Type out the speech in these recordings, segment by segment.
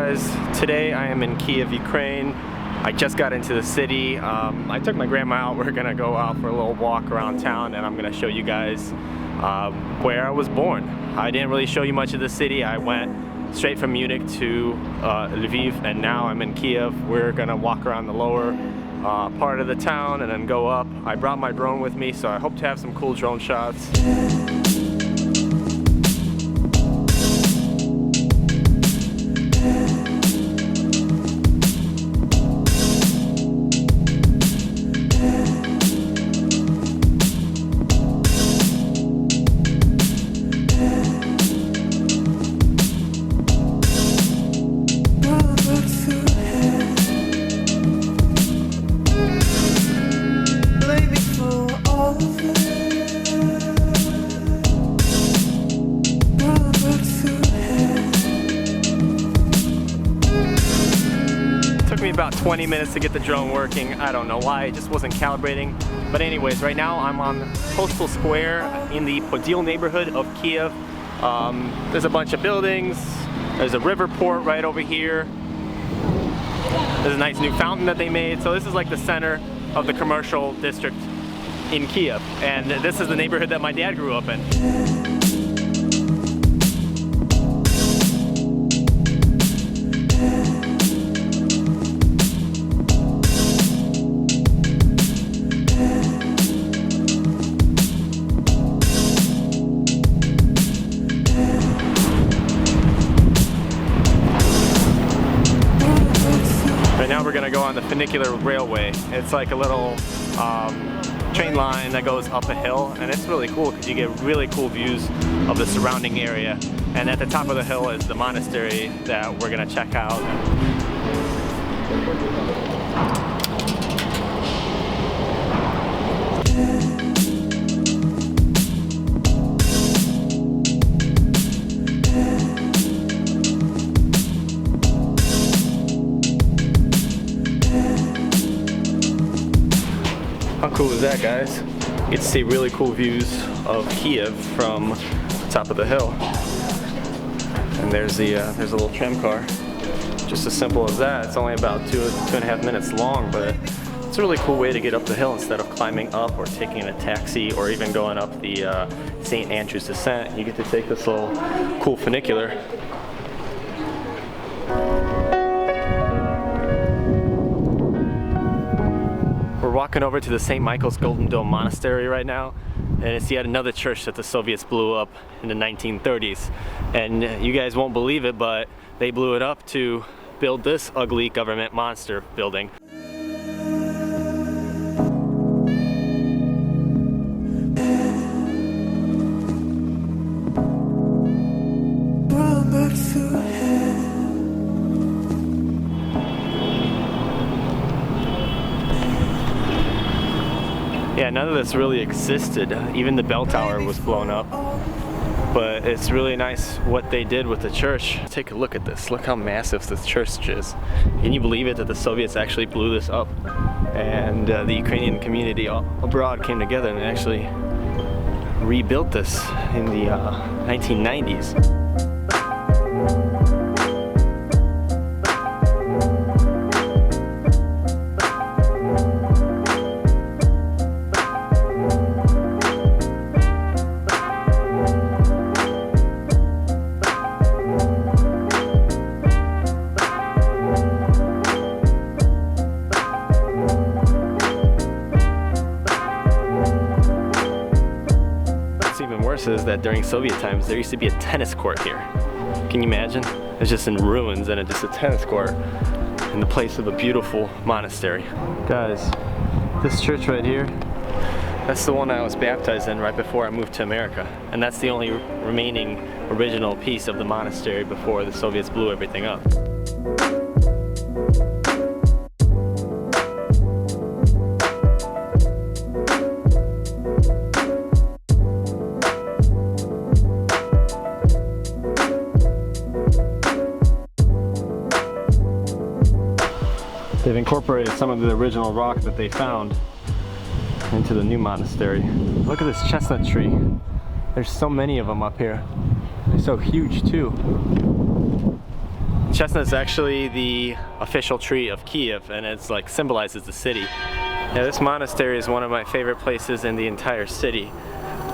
guys, today I am in Kyiv, Ukraine. I just got into the city. I took my grandma out. We're gonna go out for a little walk around town and I'm gonna show you guys where I was born. I didn't really show you much of the city. I went straight from Munich to Lviv and now I'm in Kyiv. We're gonna walk around the lower part of the town and then go up. I brought my drone with me, so I hope to have some cool drone shots. About 20 minutes to get the drone working. I don't know why, it just wasn't calibrating. But anyways, right now I'm on Postal Square in the Podil neighborhood of Kyiv. There's a bunch of buildings. There's a river port right over here. There's a nice new fountain that they made. So this is like the center of the commercial district in Kyiv. And this is the neighborhood that my dad grew up in. Now we're gonna go on the funicular railway. It's like a little train line that goes up a hill, and it's really cool because you get really cool views of the surrounding area. And at the top of the hill is the monastery that we're gonna check out. How cool is that, guys? You get to see really cool views of Kyiv from the top of the hill. And there's a little tram car. Just as simple as that. It's only about two and a half minutes long, but it's a really cool way to get up the hill instead of climbing up or taking a taxi or even going up the St. Andrew's Descent. You get to take this little cool funicular. We're walking over to the St. Michael's Golden Dome Monastery right now, and it's yet another church that the Soviets blew up in the 1930s. And you guys won't believe it, but they blew it up to build this ugly government monster building. Yeah, none of this really existed. Even the bell tower was blown up. But it's really nice what they did with the church. Take a look at this. Look how massive this church is. Can you believe it that the Soviets actually blew this up? And the Ukrainian community abroad came together and actually rebuilt this in the 1990s. Is that during Soviet times there used to be a tennis court here. Can you imagine? It's just in ruins and it's just a tennis court in the place of a beautiful monastery. Guys, this church right here, that's the one I was baptized in right before I moved to America. And that's the only remaining original piece of the monastery before the Soviets blew everything up. They've incorporated some of the original rock that they found into the new monastery. Look at this chestnut tree. There's so many of them up here. They're so huge too. Chestnut is actually the official tree of Kyiv, and it's like symbolizes the city. Yeah, this monastery is one of my favorite places in the entire city.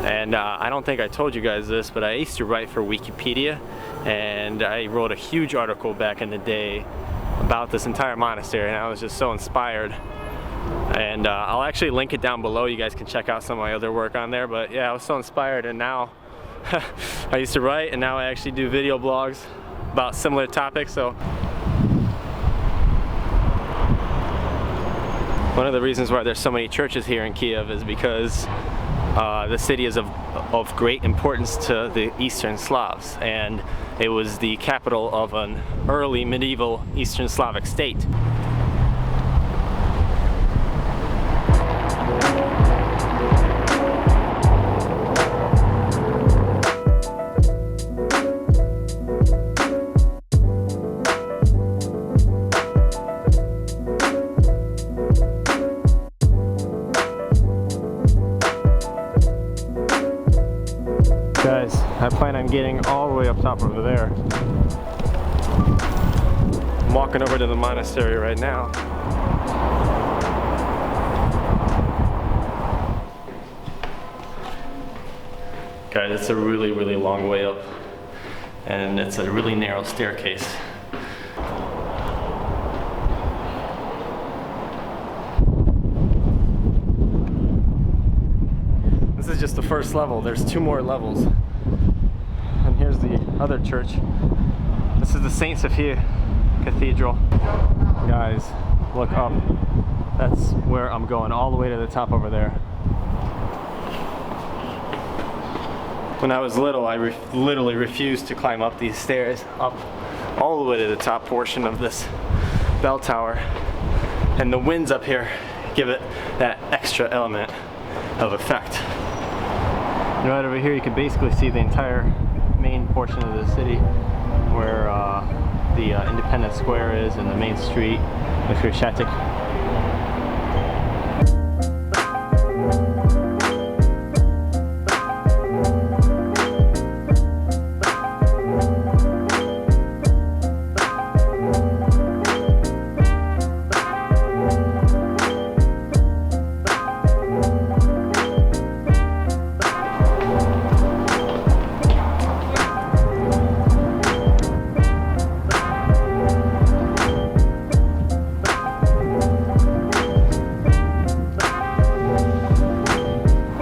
And I don't think I told you guys this, but I used to write for Wikipedia, and I wrote a huge article back in the day about this entire monastery, and I was just so inspired. And I'll actually link it down below. You guys can check out some of my other work on there. But yeah, I was so inspired, and now I used to write, and now I actually do video blogs about similar topics. So one of the reasons why there's so many churches here in Kyiv is because the city is of great importance to the Eastern Slavs, and it was the capital of an early medieval Eastern Slavic state. Guys, I plan on getting all the way up top over there. I'm walking over to the monastery right now. Guys, it's a really, really long way up, and it's a really narrow staircase. This is just the first level. There's 2 more levels. And here's the other church. This is the St. Sophia Cathedral. Guys, look up. That's where I'm going, all the way to the top over there. When I was little, I literally refused to climb up these stairs, up all the way to the top portion of this bell tower. And the winds up here give it that extra element of effect. Right over here you can basically see the entire main portion of the city, where the Independence Square is, and the main street, the Kreshchatyk.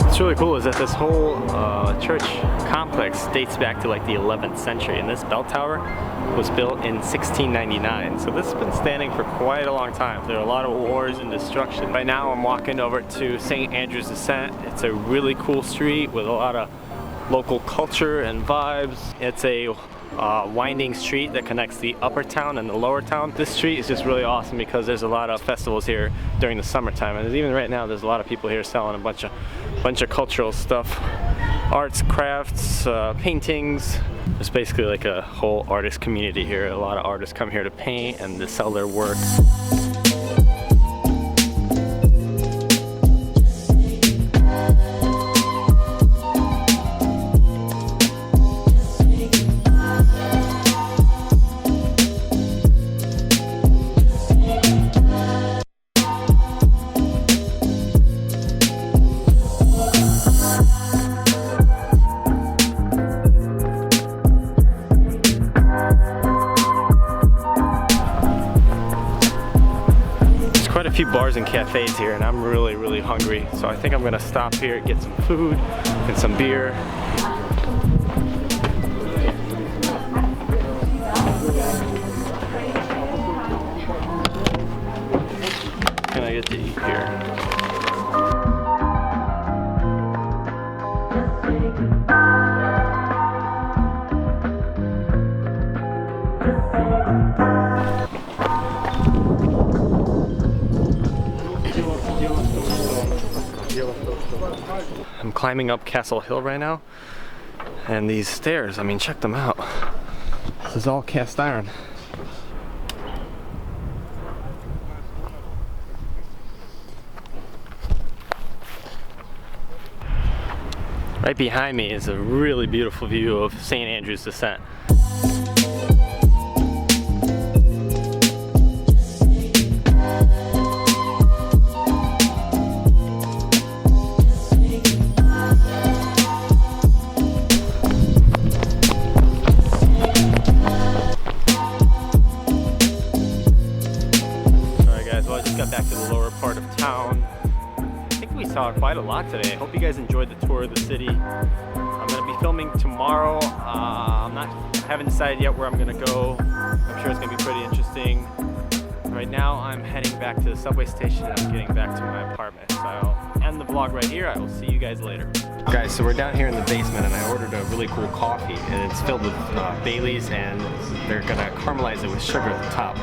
What's really cool is that this whole church complex dates back to like the 11th century, and this bell tower was built in 1699. So this has been standing for quite a long time. There are a lot of wars and destruction. Right now I'm walking over to St. Andrew's Descent. It's a really cool street with a lot of local culture and vibes. It's a winding street that connects the upper town and the lower town. This street is just really awesome because there's a lot of festivals here during the summertime, and even right now there's a lot of people here selling a bunch of cultural stuff, arts, crafts, paintings. There's basically like a whole artist community here. A lot of artists come here to paint and to sell their work. Quite a few bars and cafes here, and I'm really hungry, so I think I'm gonna stop here, get some food and some beer. What can I get to eat here? I'm climbing up Castle Hill right now, and these stairs, I mean, check them out. This is all cast iron. Right behind me is a really beautiful view of St. Andrew's Descent. got back to the lower part of town. I think we saw quite a lot today. I hope you guys enjoyed the tour of the city. I'm going to be filming tomorrow. I haven't decided yet where I'm going to go. I'm sure it's going to be pretty interesting. Right now I'm heading back to the subway station and I'm getting back to my apartment. So I'll end the vlog right here. I will see you guys later. Guys, so we're down here in the basement and I ordered a really cool coffee and it's filled with Baileys and they're going to caramelize it with sugar at the top.